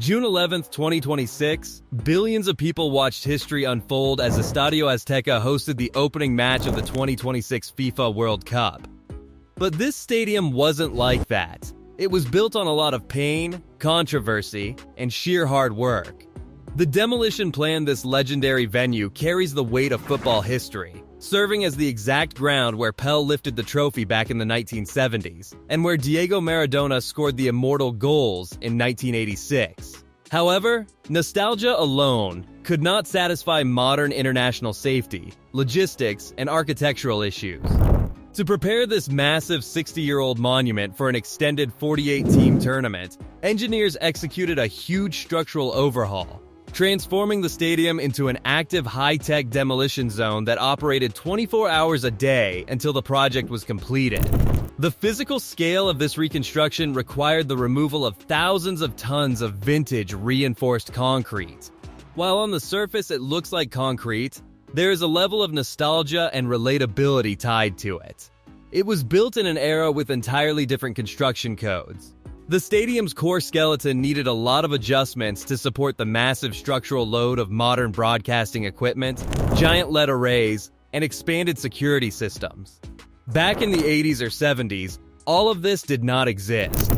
June 11, 2026, billions of people watched history unfold as Estadio Azteca hosted the opening match of the 2026 FIFA World Cup. But this stadium wasn't like that. It was built on a lot of pain, controversy, and sheer hard work. The demolition plan this legendary venue carries the weight of football history, serving as the exact ground where Pelé lifted the trophy back in the 1970s, and where Diego Maradona scored the immortal goals in 1986. However, nostalgia alone could not satisfy modern international safety, logistics, and architectural issues. To prepare this massive 60-year-old monument for an extended 48-team tournament, engineers executed a huge structural overhaul, transforming the stadium into an active high-tech demolition zone that operated 24 hours a day until the project was completed. The physical scale of this reconstruction required the removal of thousands of tons of vintage reinforced concrete. While on the surface it looks like concrete, there is a level of nostalgia and relatability tied to it. It was built in an era with entirely different construction codes. The stadium's core skeleton needed a lot of adjustments to support the massive structural load of modern broadcasting equipment, giant LED arrays, and expanded security systems. Back in the 80s or 70s, all of this did not exist.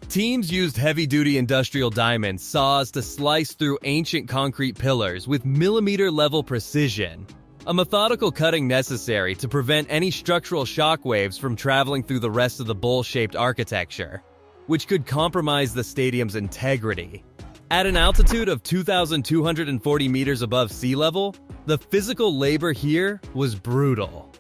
Teams used heavy-duty industrial diamond saws to slice through ancient concrete pillars with millimeter-level precision, a methodical cutting necessary to prevent any structural shockwaves from traveling through the rest of the bowl-shaped architecture, which could compromise the stadium's integrity. At an altitude of 2,240 meters above sea level, the physical labor here was brutal.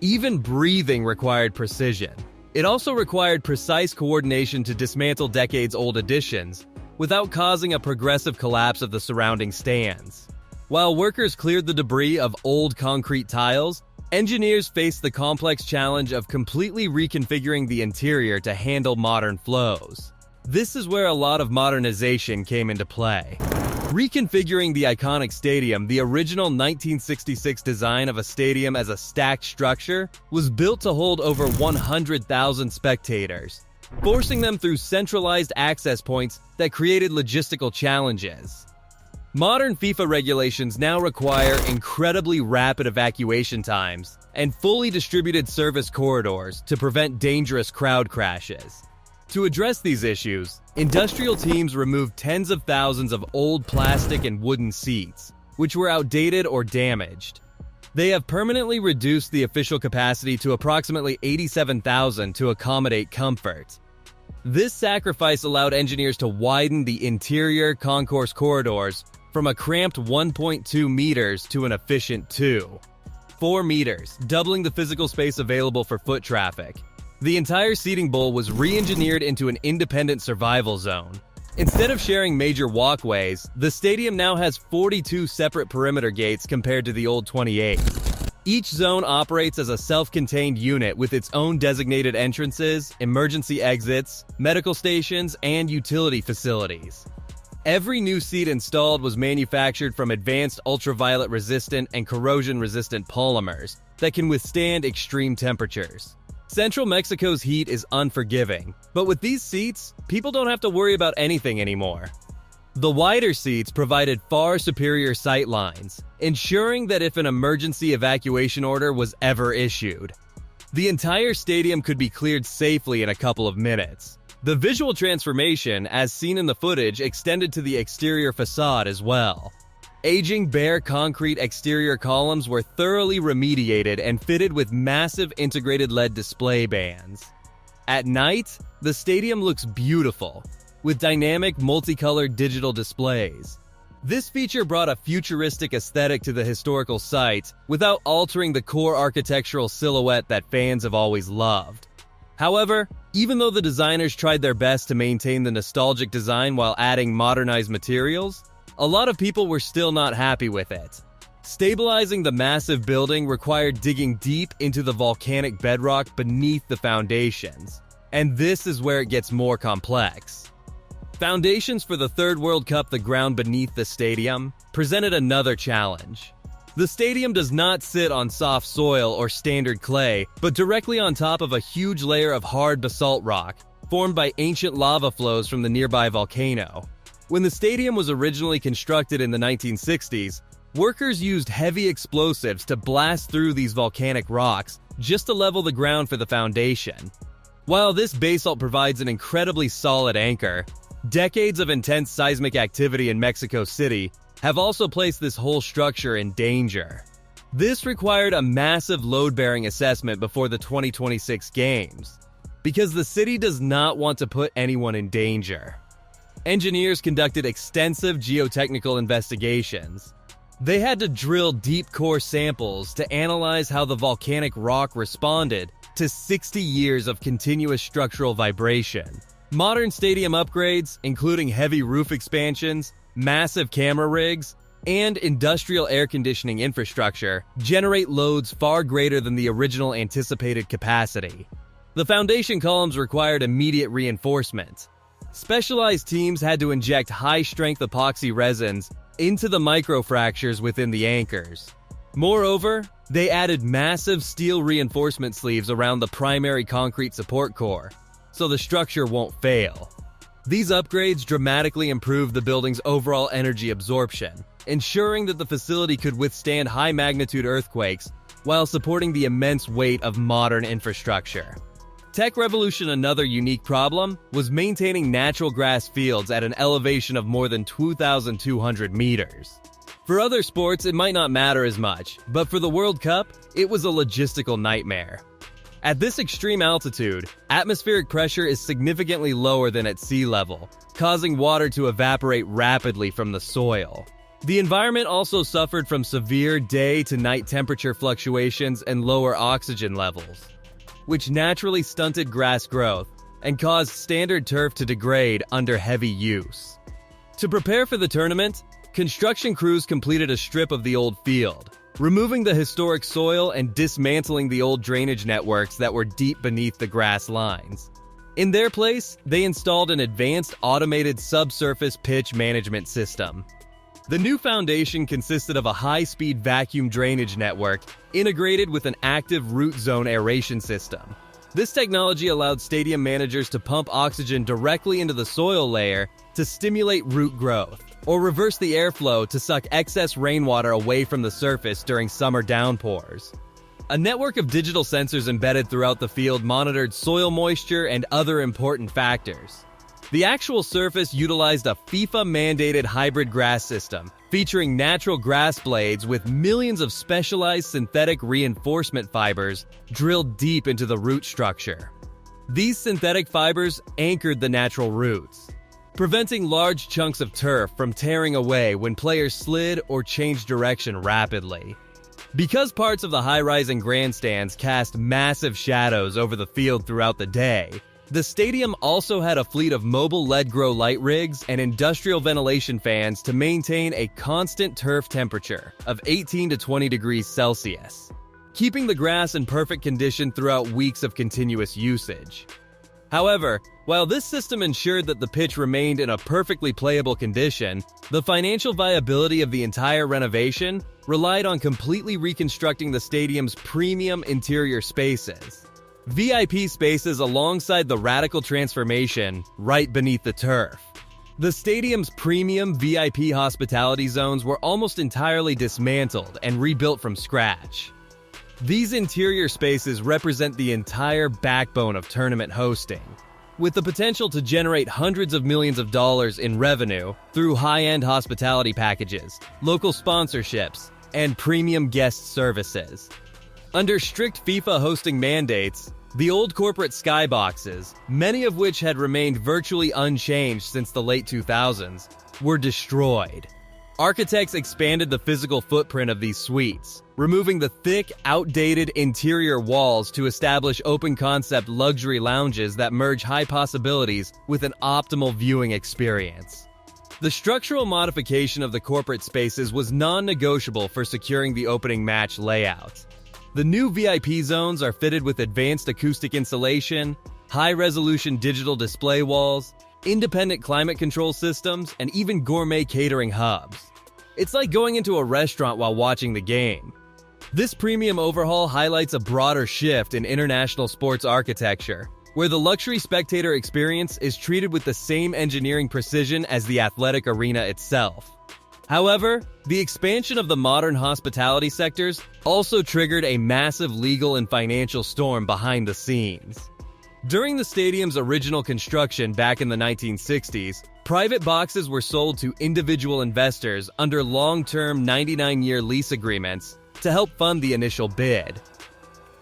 Even breathing required precision. It also required precise coordination to dismantle decades-old additions without causing a progressive collapse of the surrounding stands. While workers cleared the debris of old concrete tiles, engineers faced the complex challenge of completely reconfiguring the interior to handle modern flows. This is where a lot of modernization came into play. Reconfiguring the iconic stadium, the original 1966 design of a stadium as a stacked structure was built to hold over 100,000 spectators, forcing them through centralized access points that created logistical challenges. Modern FIFA regulations now require incredibly rapid evacuation times and fully distributed service corridors to prevent dangerous crowd crashes. To address these issues, industrial teams removed tens of thousands of old plastic and wooden seats, which were outdated or damaged. They have permanently reduced the official capacity to approximately 87,000 to accommodate comfort. This sacrifice allowed engineers to widen the interior concourse corridors from a cramped 1.2 meters to an efficient 4 meters, doubling the physical space available for foot traffic. The entire seating bowl was re-engineered into an independent survival zone. Instead of sharing major walkways, the stadium now has 42 separate perimeter gates compared to the old 28. Each zone operates as a self-contained unit with its own designated entrances, emergency exits, medical stations, and utility facilities. Every new seat installed was manufactured from advanced ultraviolet-resistant and corrosion-resistant polymers that can withstand extreme temperatures. Central Mexico's heat is unforgiving, but with these seats, people don't have to worry about anything anymore. The wider seats provided far superior sight lines, ensuring that if an emergency evacuation order was ever issued, the entire stadium could be cleared safely in a couple of minutes. The visual transformation, as seen in the footage, extended to the exterior facade as well. Aging bare concrete exterior columns were thoroughly remediated and fitted with massive integrated LED display bands. At night, the stadium looks beautiful, with dynamic multicolored digital displays. This feature brought a futuristic aesthetic to the historical site without altering the core architectural silhouette that fans have always loved. However, even though the designers tried their best to maintain the nostalgic design while adding modernized materials, a lot of people were still not happy with it. Stabilizing the massive building required digging deep into the volcanic bedrock beneath the foundations, and this is where it gets more complex. Foundations for the third World Cup, the ground beneath the stadium, presented another challenge. The stadium does not sit on soft soil or standard clay, but directly on top of a huge layer of hard basalt rock, formed by ancient lava flows from the nearby volcano. When the stadium was originally constructed in the 1960s, workers used heavy explosives to blast through these volcanic rocks just to level the ground for the foundation. While this basalt provides an incredibly solid anchor, decades of intense seismic activity in Mexico City have also placed this whole structure in danger. This required a massive load-bearing assessment before the 2026 games, because the city does not want to put anyone in danger. Engineers conducted extensive geotechnical investigations. They had to drill deep core samples to analyze how the volcanic rock responded to 60 years of continuous structural vibration. Modern stadium upgrades, including heavy roof expansions, massive camera rigs, and industrial air conditioning infrastructure, generate loads far greater than the original anticipated capacity. The foundation columns required immediate reinforcement. Specialized teams had to inject high-strength epoxy resins into the microfractures within the anchors. Moreover, they added massive steel reinforcement sleeves around the primary concrete support core, so the structure won't fail. These upgrades dramatically improved the building's overall energy absorption, ensuring that the facility could withstand high-magnitude earthquakes while supporting the immense weight of modern infrastructure. Tech Revolution, another unique problem, was maintaining natural grass fields at an elevation of more than 2,200 meters. For other sports, it might not matter as much, but for the World Cup, it was a logistical nightmare. At this extreme altitude, atmospheric pressure is significantly lower than at sea level, causing water to evaporate rapidly from the soil. The environment also suffered from severe day-to-night temperature fluctuations and lower oxygen levels, which naturally stunted grass growth and caused standard turf to degrade under heavy use. To prepare for the tournament, construction crews completed a strip of the old field, removing the historic soil and dismantling the old drainage networks that were deep beneath the grass lines. In their place, they installed an advanced automated subsurface pitch management system. The new foundation consisted of a high-speed vacuum drainage network integrated with an active root zone aeration system. This technology allowed stadium managers to pump oxygen directly into the soil layer to stimulate root growth, or reverse the airflow to suck excess rainwater away from the surface during summer downpours. A network of digital sensors embedded throughout the field monitored soil moisture and other important factors. The actual surface utilized a FIFA-mandated hybrid grass system, featuring natural grass blades with millions of specialized synthetic reinforcement fibers drilled deep into the root structure. These synthetic fibers anchored the natural roots, preventing large chunks of turf from tearing away when players slid or changed direction rapidly. Because parts of the high-rising grandstands cast massive shadows over the field throughout the day, the stadium also had a fleet of mobile LED grow light rigs and industrial ventilation fans to maintain a constant turf temperature of 18 to 20 degrees Celsius, keeping the grass in perfect condition throughout weeks of continuous usage. However, while this system ensured that the pitch remained in a perfectly playable condition, the financial viability of the entire renovation relied on completely reconstructing the stadium's premium interior spaces. VIP spaces alongside the radical transformation right beneath the turf. The stadium's premium VIP hospitality zones were almost entirely dismantled and rebuilt from scratch. These interior spaces represent the entire backbone of tournament hosting, with the potential to generate hundreds of millions of dollars in revenue through high-end hospitality packages, local sponsorships, and premium guest services. Under strict FIFA hosting mandates, the old corporate skyboxes, many of which had remained virtually unchanged since the late 2000s, were destroyed. Architects expanded the physical footprint of these suites, removing the thick, outdated interior walls to establish open-concept luxury lounges that merge high possibilities with an optimal viewing experience. The structural modification of the corporate spaces was non-negotiable for securing the opening match layout. The new VIP zones are fitted with advanced acoustic insulation, high-resolution digital display walls, independent climate control systems, and even gourmet catering hubs. It's like going into a restaurant while watching the game. This premium overhaul highlights a broader shift in international sports architecture, where the luxury spectator experience is treated with the same engineering precision as the athletic arena itself. However, the expansion of the modern hospitality sectors also triggered a massive legal and financial storm behind the scenes. During the stadium's original construction back in the 1960s, private boxes were sold to individual investors under long-term 99-year lease agreements to help fund the initial bid.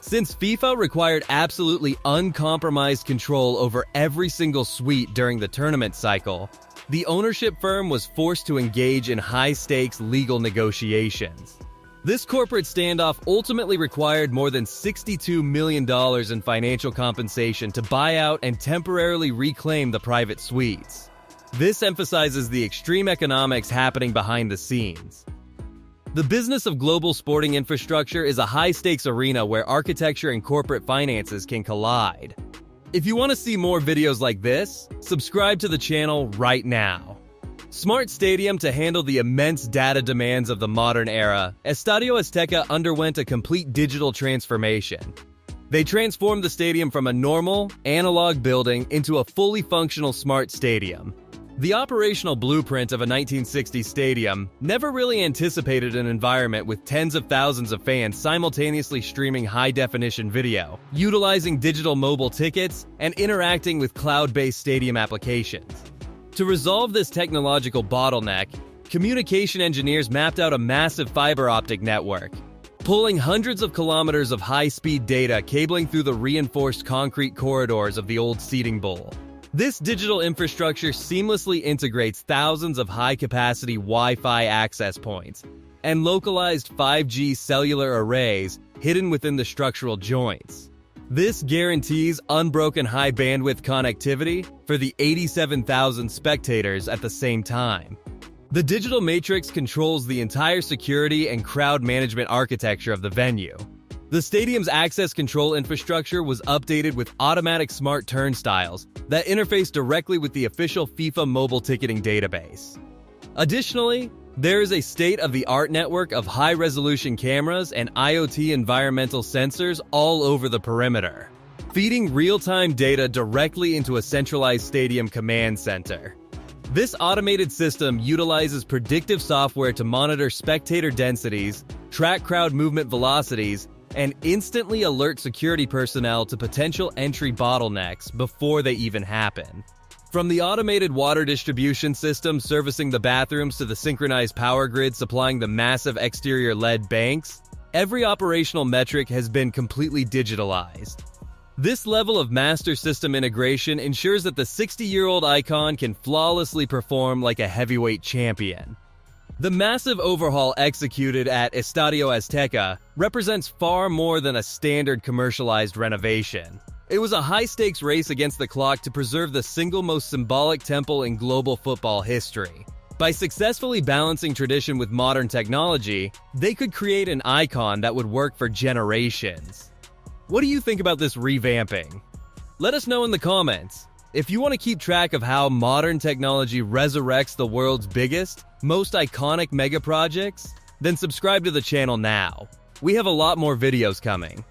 Since FIFA required absolutely uncompromised control over every single suite during the tournament cycle, the ownership firm was forced to engage in high-stakes legal negotiations. This corporate standoff ultimately required more than $62 million in financial compensation to buy out and temporarily reclaim the private suites. This emphasizes the extreme economics happening behind the scenes. The business of global sporting infrastructure is a high-stakes arena where architecture and corporate finances can collide. If you want to see more videos like this, subscribe to the channel right now. Smart Stadium to handle the immense data demands of the modern era, Estadio Azteca underwent a complete digital transformation. They transformed the stadium from a normal, analog building into a fully functional smart stadium. The operational blueprint of a 1960s stadium never really anticipated an environment with tens of thousands of fans simultaneously streaming high-definition video, utilizing digital mobile tickets, and interacting with cloud-based stadium applications. To resolve this technological bottleneck, communication engineers mapped out a massive fiber optic network, pulling hundreds of kilometers of high-speed data cabling through the reinforced concrete corridors of the old seating bowl. This digital infrastructure seamlessly integrates thousands of high-capacity Wi-Fi access points and localized 5G cellular arrays hidden within the structural joints. This guarantees unbroken high-bandwidth connectivity for the 87,000 spectators at the same time. The digital matrix controls the entire security and crowd management architecture of the venue. The stadium's access control infrastructure was updated with automatic smart turnstiles that interface directly with the official FIFA mobile ticketing database. Additionally, there is a state-of-the-art network of high-resolution cameras and IoT environmental sensors all over the perimeter, feeding real-time data directly into a centralized stadium command center. This automated system utilizes predictive software to monitor spectator densities, track crowd movement velocities, and instantly alert security personnel to potential entry bottlenecks before they even happen. From the automated water distribution system servicing the bathrooms to the synchronized power grid supplying the massive exterior LED banks, every operational metric has been completely digitalized. This level of master system integration ensures that the 60-year-old icon can flawlessly perform like a heavyweight champion. The massive overhaul executed at Estadio Azteca represents far more than a standard commercialized renovation. It was a high-stakes race against the clock to preserve the single most symbolic temple in global football history. By successfully balancing tradition with modern technology, they could create an icon that would work for generations. What do you think about this revamping? Let us know in the comments. If you want to keep track of how modern technology resurrects the world's biggest, most iconic mega projects, then subscribe to the channel now. We have a lot more videos coming.